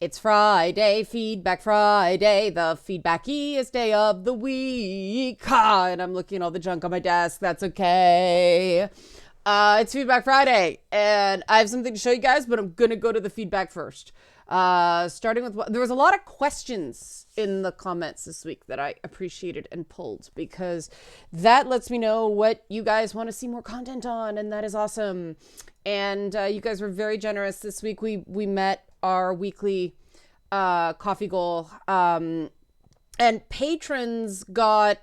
It's Friday, Feedback Friday, the feedbackiest day of the week. Ha, and I'm looking at all the junk on my desk. That's okay. It's Feedback Friday, and I have something to show you guys, but I'm going to go to the feedback first. Starting with, there was a lot of questions in the comments this week that I appreciated and pulled because that lets me know what you guys want to see more content on, and that is awesome. And you guys were very generous this week. We met our weekly coffee goal, and patrons got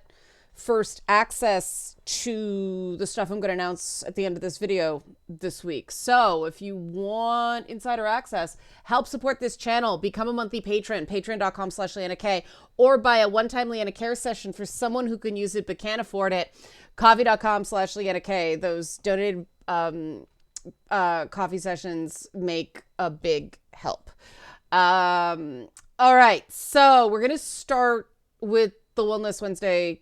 first access to the stuff I'm going to announce at the end of this video this week. So if you want insider access, help support this channel, become a monthly patron, patreon.com/LeannaK, or buy a one-time Leanna Care session for someone who can use it but can't afford it. Coffee.com/LeannaK. Those donated coffee sessions make a big help. All right, so we're gonna start with the Wellness Wednesday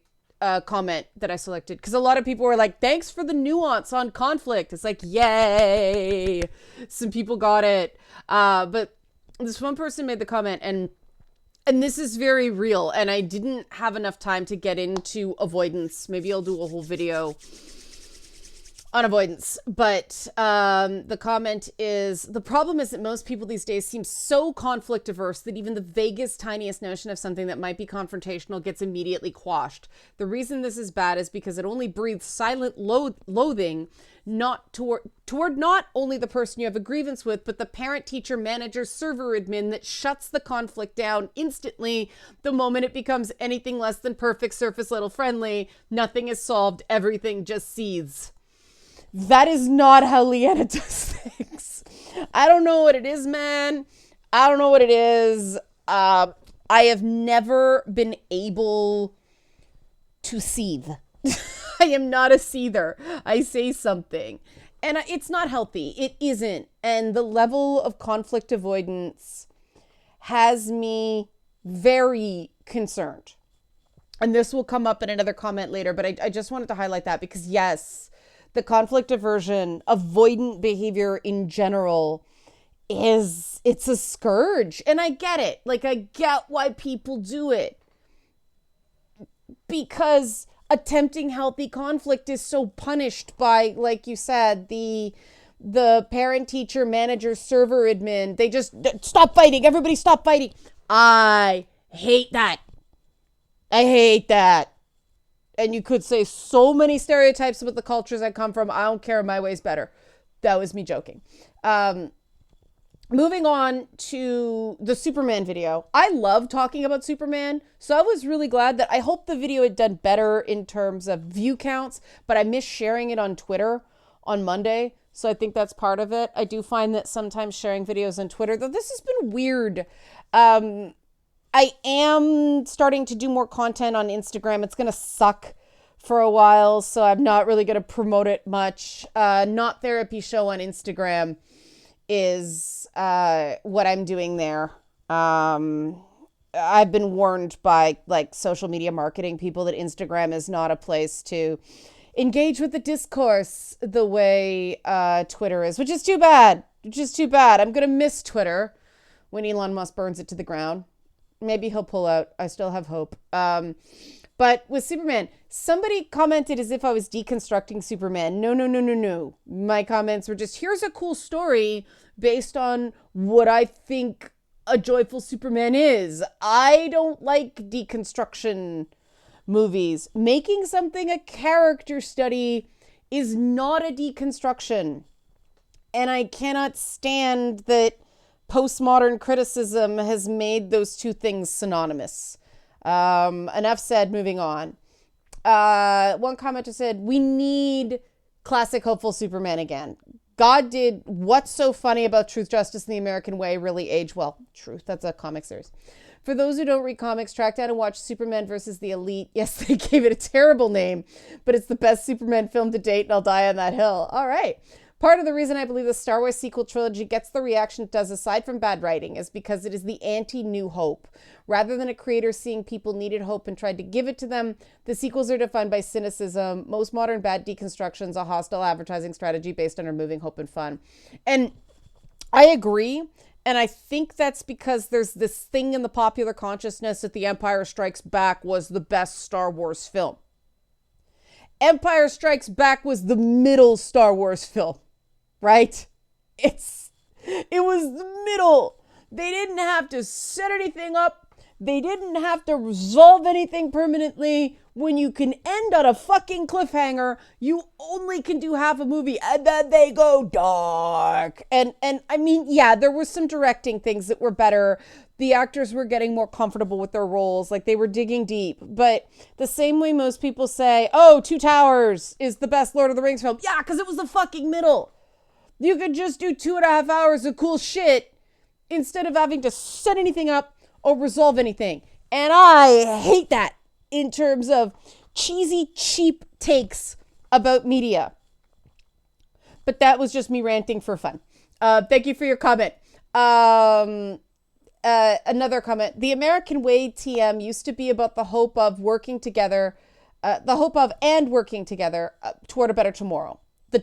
comment that I selected, because a lot of people were like, thanks for the nuance on conflict. It's like, yay, some people got it. But this one person made the comment, and this is very real, and I didn't have enough time to get into avoidance. Maybe I'll do a whole video on avoidance, but the comment is, the problem is that most people these days seem so conflict averse that even the vaguest, tiniest notion of something that might be confrontational gets immediately quashed. The reason this is bad is because it only breathes silent loathing, not toward not only the person you have a grievance with, but the parent, teacher, manager, server admin that shuts the conflict down instantly the moment it becomes anything less than perfect, surface level friendly. Nothing is solved, everything just seethes. That is not how Leanna does things. I don't know what it is, man. I don't know what it is. I have never been able to seethe. I am not a seether. I say something, and it's not healthy. It isn't. And the level of conflict avoidance has me very concerned. And this will come up in another comment later, but I just wanted to highlight that because, yes, the conflict aversion, avoidant behavior in general it's a scourge. And I get it. Like, I get why people do it. Because attempting healthy conflict is so punished by, like you said, the parent, teacher, manager, server admin. They just stop fighting. Everybody stop fighting. I hate that. I hate that. And you could say so many stereotypes about the cultures I come from. I don't care. My way's better. That was me joking. Moving on to the Superman video. I love talking about Superman. So I was really glad that I hope the video had done better in terms of view counts, but I missed sharing it on Twitter on Monday. So I think that's part of it. I do find that sometimes sharing videos on Twitter, though this has been weird. I am starting to do more content on Instagram. It's going to suck for a while, so I'm not really going to promote it much. Not Therapy Show on Instagram is what I'm doing there. I've been warned by like social media marketing people that Instagram is not a place to engage with the discourse the way Twitter is, which is too bad. I'm going to miss Twitter when Elon Musk burns it to the ground. Maybe he'll pull out. I still have hope. But with Superman, somebody commented as if I was deconstructing Superman. No. My comments were just, here's a cool story based on what I think a joyful Superman is. I don't like deconstruction movies. Making something a character study is not a deconstruction. And I cannot stand that postmodern criticism has made those two things synonymous. Enough said, moving on. One commenter said, we need classic hopeful Superman again. God did What's So Funny About Truth, Justice, and the American Way really age well. Truth, that's a comic series. For those who don't read comics, track down and watch Superman versus the Elite. Yes, they gave it a terrible name, but it's the best Superman film to date, and I'll die on that hill. All right. Part of the reason I believe the Star Wars sequel trilogy gets the reaction it does, aside from bad writing, is because it is the anti-New Hope. Rather than a creator seeing people needed hope and tried to give it to them, the sequels are defined by cynicism. Most modern bad deconstructions, a hostile advertising strategy based on removing hope and fun. And I agree And I think that's because there's this thing in the popular consciousness that The Empire Strikes Back was the best Star Wars film. Empire Strikes Back was the middle Star Wars film, right? It was the middle. They didn't have to set anything up. They didn't have to resolve anything permanently. When you can end on a fucking cliffhanger, you only can do half a movie and then they go dark. And I mean, yeah, there were some directing things that were better. The actors were getting more comfortable with their roles, like they were digging deep. But the same way most people say, oh, Two Towers is the best Lord of the Rings film. Yeah, because it was the fucking middle. You could just do 2.5 hours of cool shit instead of having to set anything up or resolve anything. And I hate that in terms of cheesy, cheap takes about media. But that was just me ranting for fun. Thank you for your comment. Another comment. The American Way TM used to be about the hope of working together, working together toward a better tomorrow.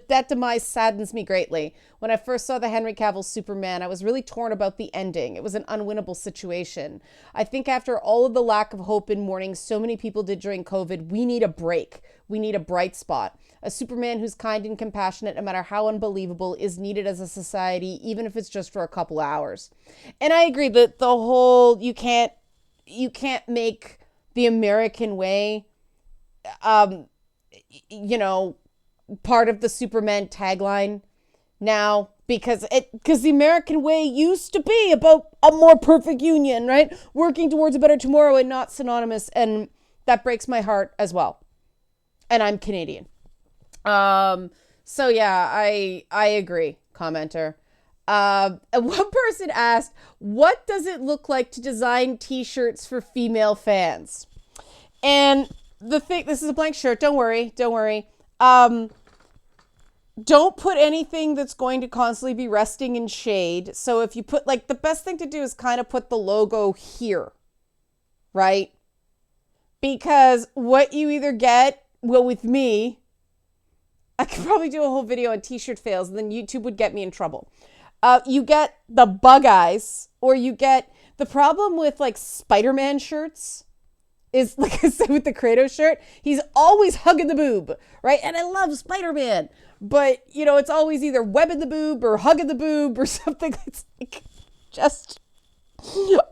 That demise saddens me greatly. When I first saw the Henry Cavill Superman, I was really torn about the ending. It was an unwinnable situation. I think after all of the lack of hope and mourning so many people did during COVID, we need a break. We need a bright spot. A Superman who's kind and compassionate, no matter how unbelievable, is needed as a society, even if it's just for a couple hours. And I agree that the whole, you can't make the American way, part of the Superman tagline now, because the American way used to be about a more perfect union, right? Working towards a better tomorrow and not synonymous. And that breaks my heart as well. And I'm Canadian. So yeah, I agree, commenter. One person asked, what does it look like to design t-shirts for female fans? And this is a blank shirt. Don't worry. Don't put anything that's going to constantly be resting in shade. So if you put, the best thing to do is kind of put the logo here, right? Because what you either get, with me, I could probably do a whole video on t-shirt fails and then YouTube would get me in trouble. You get the bug eyes, or you get the problem with Spider-Man shirts is, like I said with the Kratos shirt, he's always hugging the boob, right? And I love Spider-Man, but it's always either webbing the boob or hugging the boob or something that's just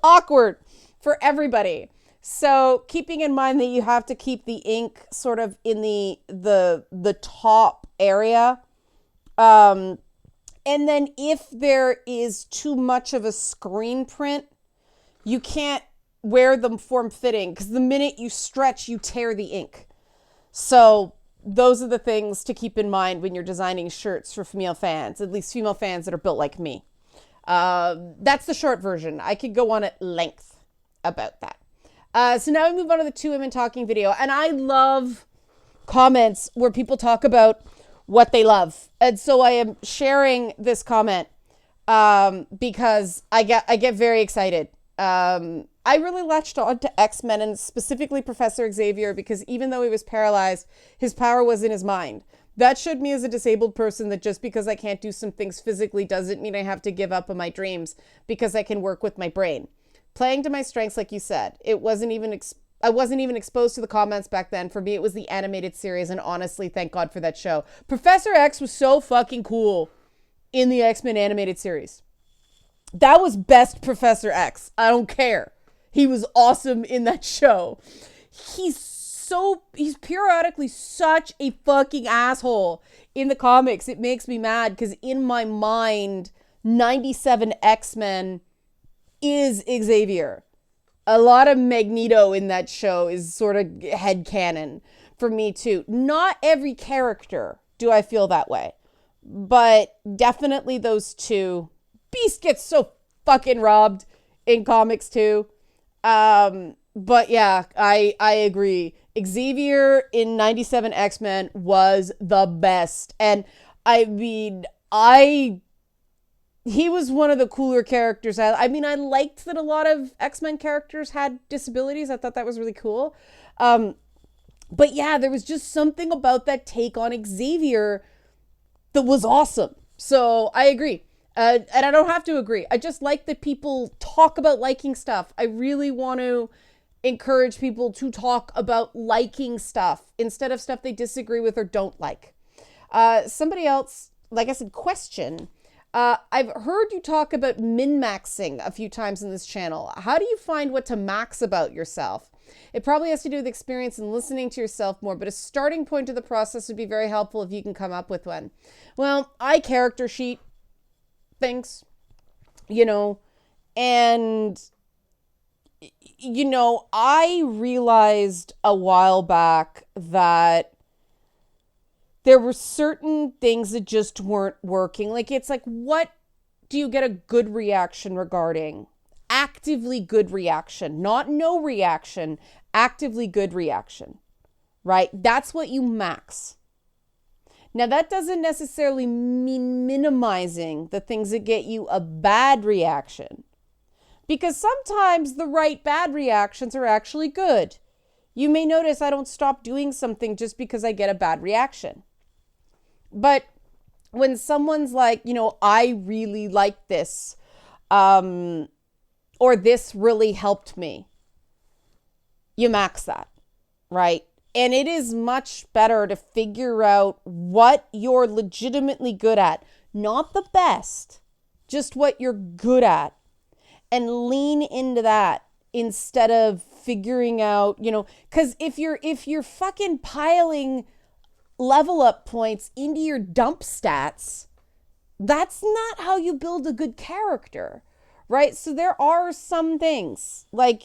awkward for everybody. So keeping in mind that you have to keep the ink sort of in the top area. And then if there is too much of a screen print, you can't wear them form-fitting because the minute you stretch, you tear the ink. So those are the things to keep in mind when you're designing shirts for female fans, at least female fans that are built like me. That's the short version. I could go on at length about that. So now we move on to the Two Women Talking video. And I love comments where people talk about what they love. And so I am sharing this comment because I get very excited. I really latched on to X-Men and specifically Professor Xavier because even though he was paralyzed, his power was in his mind. That showed me as a disabled person that just because I can't do some things physically doesn't mean I have to give up on my dreams because I can work with my brain. Playing to my strengths, like you said, I wasn't even exposed to the comments back then. For me, it was the animated series, and honestly, thank God for that show. Professor X was so fucking cool in the X-Men animated series. That was best Professor X. I don't care. He was awesome in that show. He's periodically such a fucking asshole in the comics. It makes me mad because in my mind, 97 X-Men is Xavier. A lot of Magneto in that show is sort of headcanon for me too. Not every character do I feel that way, but definitely those two. Beast gets so fucking robbed in comics too. But yeah, I agree. Xavier in 97 X-Men was the best. And I mean, he was one of the cooler characters. I liked that a lot of X-Men characters had disabilities. I thought that was really cool. But yeah, there was just something about that take on Xavier that was awesome. So I agree. And I don't have to agree. I just like that people talk about liking stuff. I really want to encourage people to talk about liking stuff instead of stuff they disagree with or don't like. Somebody else, like I said, question. I've heard you talk about min-maxing a few times in this channel. How do you find what to max about yourself? It probably has to do with experience and listening to yourself more, but a starting point to the process would be very helpful if you can come up with one. Well, I character sheet things, and I realized a while back that there were certain things that just weren't working. Like, it's like, what do you get a good reaction regarding? Actively good reaction, not no reaction, actively good reaction, right? That's what you max. Now, that doesn't necessarily mean minimizing the things that get you a bad reaction, because sometimes the right bad reactions are actually good. You may notice I don't stop doing something just because I get a bad reaction. But when someone's like, I really like this, or this really helped me, you max that, right? And it is much better to figure out what you're legitimately good at, not the best, just what you're good at, and lean into that instead of figuring out, because if you're fucking piling level up points into your dump stats, that's not how you build a good character, right? So there are some things like,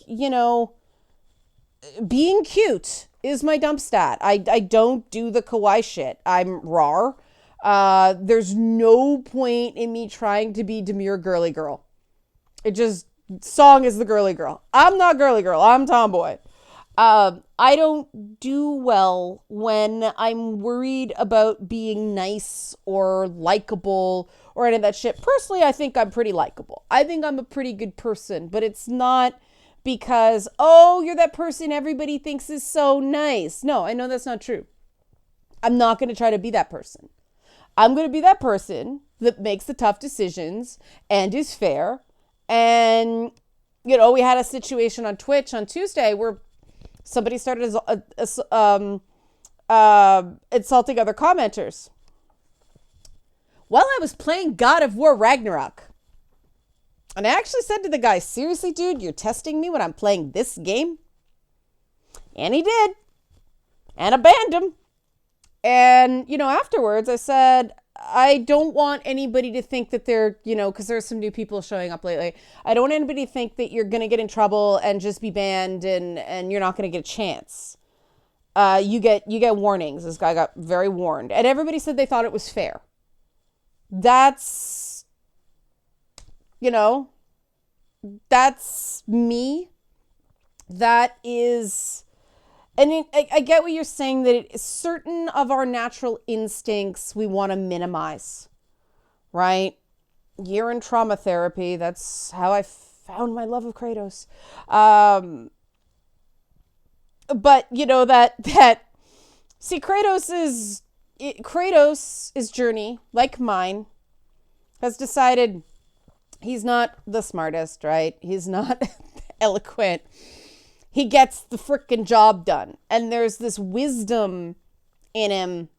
being cute is my dump stat. I don't do the kawaii shit. I'm rar. There's no point in me trying to be demure girly girl. Song is the girly girl. I'm not girly girl. I'm tomboy. I don't do well when I'm worried about being nice or likable or any of that shit. Personally, I think I'm pretty likable. I think I'm a pretty good person, but it's not because, you're that person everybody thinks is so nice. No, I know that's not true. I'm not going to try to be that person. I'm going to be that person that makes the tough decisions and is fair. And, we had a situation on Twitch on Tuesday where somebody started insulting other commenters. While I was playing God of War Ragnarok. And I actually said to the guy, seriously, dude, you're testing me when I'm playing this game? And he did. And I banned him. And, afterwards I said, I don't want anybody to think that they're, because there's some new people showing up lately. I don't want anybody to think that you're going to get in trouble and just be banned and you're not going to get a chance. You get warnings. This guy got very warned. And everybody said they thought it was fair. That's, that's me. That is... And I get what you're saying, that certain of our natural instincts we want to minimize, right? You're in trauma therapy. That's how I found my love of Kratos. But see, Kratos' journey, like mine, has decided he's not the smartest, right? He's not eloquent. He gets the frickin' job done. And there's this wisdom in him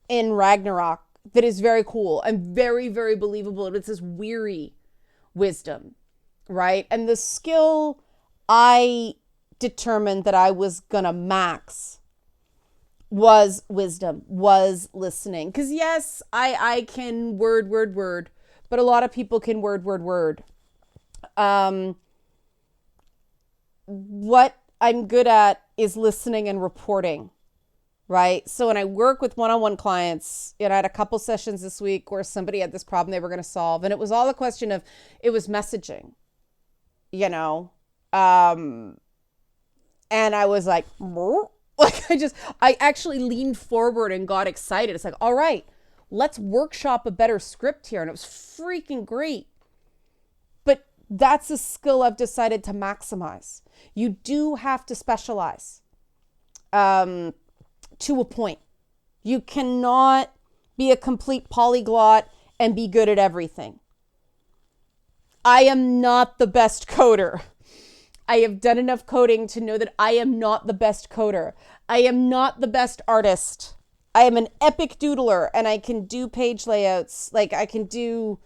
in Ragnarok that is very cool and very, very believable. It's this weary wisdom, right? And the skill I determined that I was gonna max was wisdom, was listening. Because yes, I can word, but a lot of people can word. What I'm good at is listening and reporting, right? So when I work with one-on-one clients, I had a couple sessions this week where somebody had this problem they were going to solve. And it was all a question of, it was messaging, and I was like, I actually leaned forward and got excited. It's like, all right, let's workshop a better script here. And it was freaking great. But that's a skill I've decided to maximize. You do have to specialize to a point. You cannot be a complete polyglot and be good at everything. I am not the best coder. I have done enough coding to know that I am not the best coder. I am not the best artist. I am an epic doodler, and I can do page layouts. Like, I can do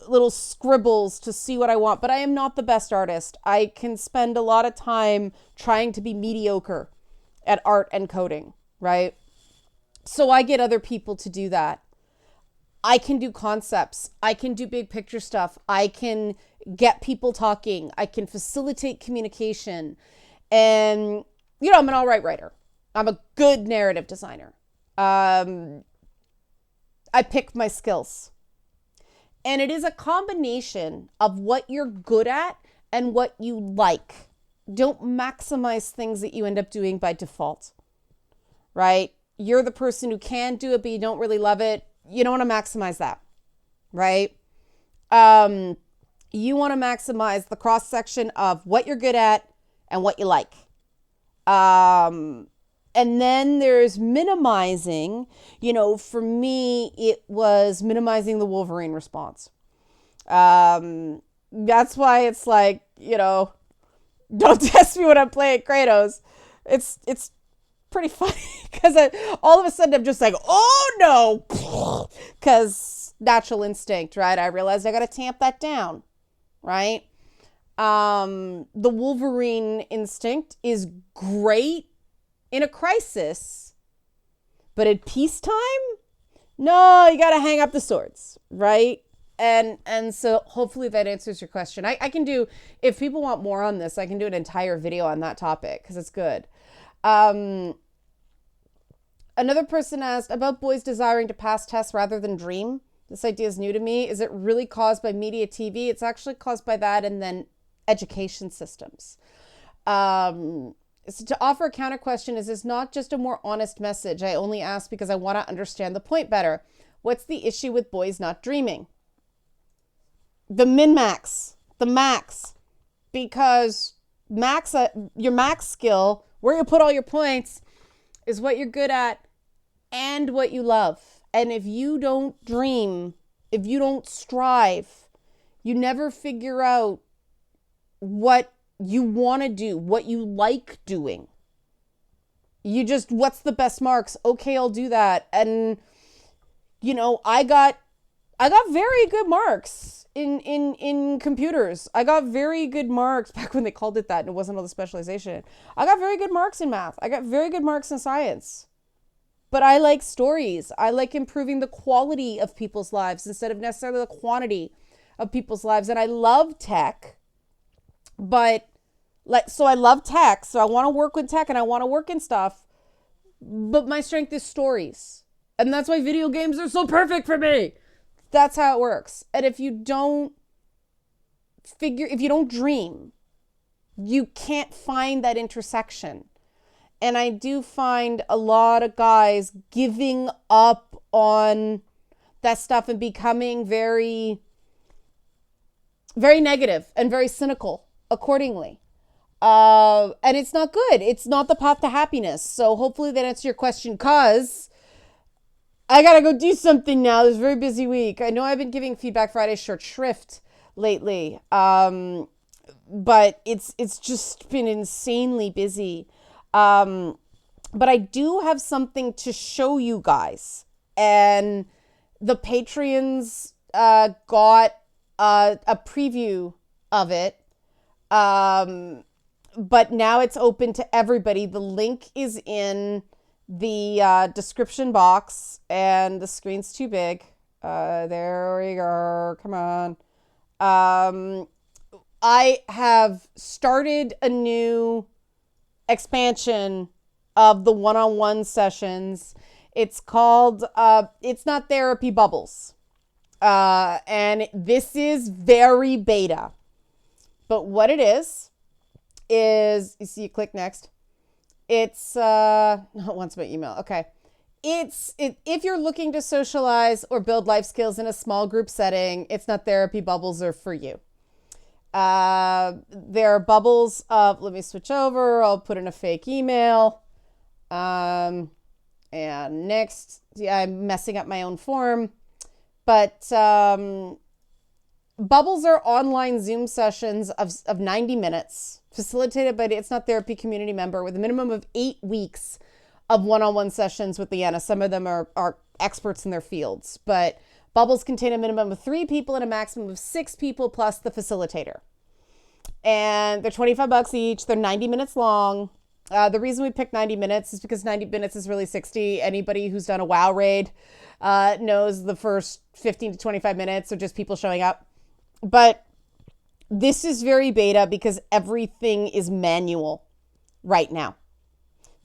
little scribbles to see what I want, but I am not the best artist. I can spend a lot of time trying to be mediocre at art and coding, right? So I get other people to do that. I can do concepts. I can do big picture stuff. I can get people talking. I can facilitate communication. And, I'm an all right writer. I'm a good narrative designer. I pick my skills. And it is a combination of what you're good at and what you like. Don't maximize things that you end up doing by default, right? You're the person who can do it, but you don't really love it. You don't want to maximize that, right? You want to maximize the cross section of what you're good at and what you like. And then there's minimizing, for me, it was minimizing the Wolverine response. That's why it's like, don't test me when I'm playing Kratos. It's pretty funny because all of a sudden I'm just like, oh no, because natural instinct, right? I realized I got to tamp that down, right? The Wolverine instinct is great in a crisis, but at peacetime, no, you got to hang up the swords, right? And so hopefully that answers your question. I can do, if people want more on this, I can do an entire video on that topic because it's good. Another person asked about boys desiring to pass tests rather than dream. This idea is new to me. Is it really caused by media TV? It's actually caused by that and then education systems. So to offer a counter question, is this not just a more honest message? I only ask because I want to understand the point better. What's the issue with boys not dreaming? The min-max, the max, because your max skill, where you put all your points, is what you're good at and what you love. And if you don't dream, if you don't strive, you never figure out what you want to do, what you like doing. You just, what's the best marks? Okay, I'll do that. And, I got very good marks in computers. I got very good marks back when they called it that and it wasn't all the specialization. I got very good marks in math. I got very good marks in science. But I like stories. I like improving the quality of people's lives instead of necessarily the quantity of people's lives. And I love tech, so I love tech. So I want to work with tech and I want to work in stuff, but my strength is stories. And that's why video games are so perfect for me. That's how it works. And if you don't dream, you can't find that intersection. And I do find a lot of guys giving up on that stuff and becoming very, very negative and very cynical accordingly. And it's not good. It's not the path to happiness. So hopefully that answers your question, because I got to go do something now. This is a very busy week. I know I've been giving Feedback Friday short shrift lately. But it's just been insanely busy. But I do have something to show you guys. And the Patreons got a preview of it. But now it's open to everybody. The link is in the description box, and the screen's too big. There we go. Come on. I have started a new expansion of the one-on-one sessions. It's called It's Not Therapy Bubbles. And this is very beta. But what it is, you see, you click next. It's, not once by email. Okay. If you're looking to socialize or build life skills in a small group setting, It's Not Therapy Bubbles are for you. There are bubbles of, let me switch over. I'll put in a fake email. And next, yeah, I'm messing up my own form, but Bubbles are online Zoom sessions of 90 minutes, facilitated by the It's Not Therapy community member with a minimum of 8 weeks of one-on-one sessions with Leanna. Some of them are experts in their fields, but Bubbles contain a minimum of 3 people and a maximum of 6 people plus the facilitator. And they're $25 each. They're 90 minutes long. The reason we picked 90 minutes is because 90 minutes is really 60. Anybody who's done a WoW raid knows the first 15 to 25 minutes are just people showing up. But this is very beta because everything is manual right now.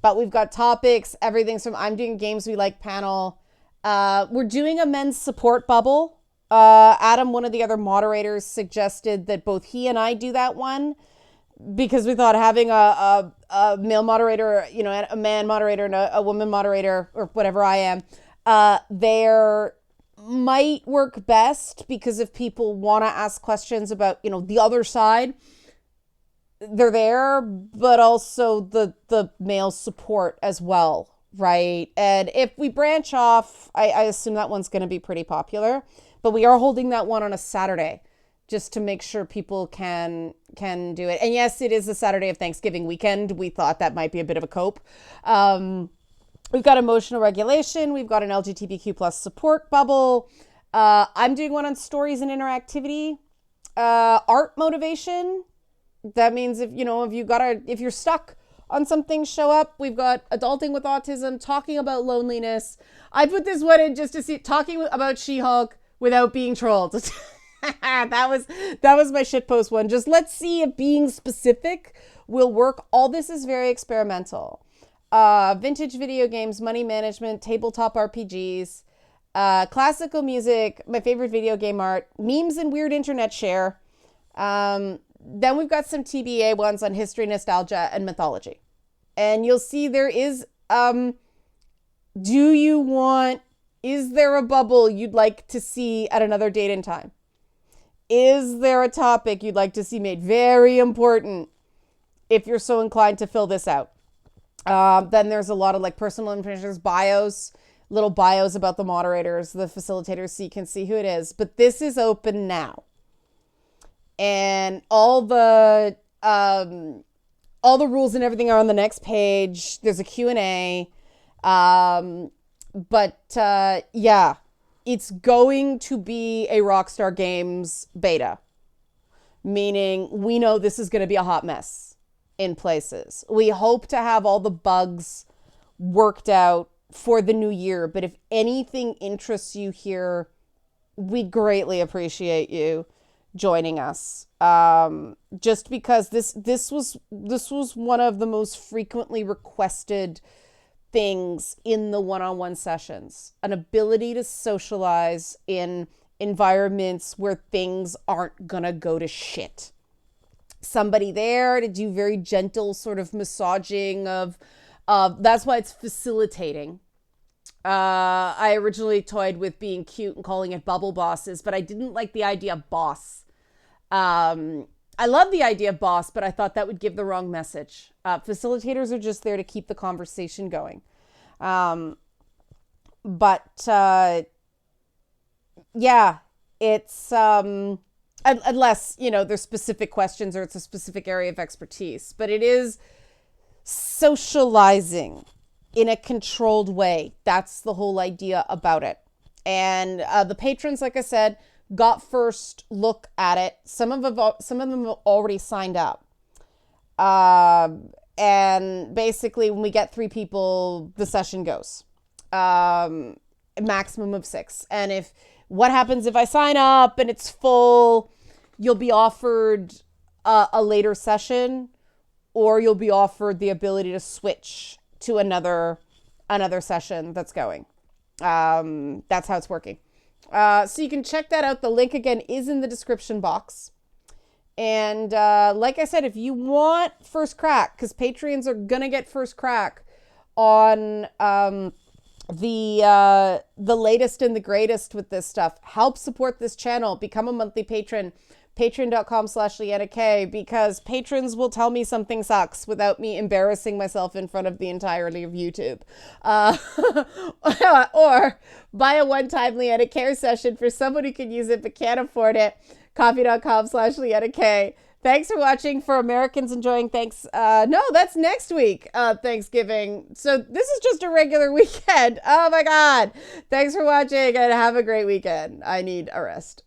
But we've got topics, everything's from I'm Doing Games We Like panel. We're doing a men's support bubble. Adam, one of the other moderators, suggested that both he and I do that one because we thought having a male moderator, a man moderator and a woman moderator, or whatever I am, there might work best because if people want to ask questions about, the other side, they're there, but also the male support as well, right? And if we branch off, I assume that one's going to be pretty popular. But we are holding that one on a Saturday just to make sure people can do it. And yes, it is the Saturday of Thanksgiving weekend. We thought that might be a bit of a cope. We've got emotional regulation. We've got an LGBTQ plus support bubble. I'm doing one on stories and interactivity. Art motivation. That means if you're stuck on something, show up. We've got adulting with autism, talking about loneliness. I put this one in just to see talking about She-Hulk without being trolled. that was my shitpost one. Just let's see if being specific will work. All this is very experimental. Vintage video games, money management, tabletop RPGs, classical music, my favorite video game art, memes and weird internet share. Then we've got some TBA ones on history, nostalgia, and mythology. And you'll see there is, is there a bubble you'd like to see at another date and time? Is there a topic you'd like to see made very important if you're so inclined to fill this out? Then there's a lot of personal information, bios, little bios about the moderators, the facilitators, so you can see who it is. But this is open now. And all the rules and everything are on the next page. There's a Q&A. Yeah, it's going to be a Rockstar Games beta, meaning we know this is going to be a hot mess in places. We hope to have all the bugs worked out for the new year, but if anything interests you here, we'd greatly appreciate you joining us. Just because this was one of the most frequently requested things in the one-on-one sessions, an ability to socialize in environments where things aren't gonna go to shit. Somebody there to do very gentle sort of massaging of that's why it's facilitating. I originally toyed with being cute and calling it bubble bosses, but I didn't like the idea of boss. I love the idea of boss, but I thought that would give the wrong message. Facilitators are just there to keep the conversation going. Yeah, it's, unless, there's specific questions or it's a specific area of expertise, but it is socializing in a controlled way. That's the whole idea about it. And the patrons, like I said, got first look at it. Some of them have already signed up. And basically when we get 3 people, the session goes. A maximum of 6. And what happens if I sign up and it's full, you'll be offered a later session, or you'll be offered the ability to switch to another session that's going. That's how it's working. So you can check that out. The link again is in the description box. And like I said, if you want first crack, because Patreons are gonna get first crack on the latest and the greatest with this stuff, help support this channel. Become a monthly patron. Patreon.com/LeannaK, because patrons will tell me something sucks without me embarrassing myself in front of the entirety of YouTube. Or buy a one-time Leanna Care session for someone who can use it but can't afford it. Ko-fi.com/Leanna K. Thanks for watching. For Americans enjoying no, that's next week, Thanksgiving. So this is just a regular weekend. Oh my God. Thanks for watching and have a great weekend. I need a rest.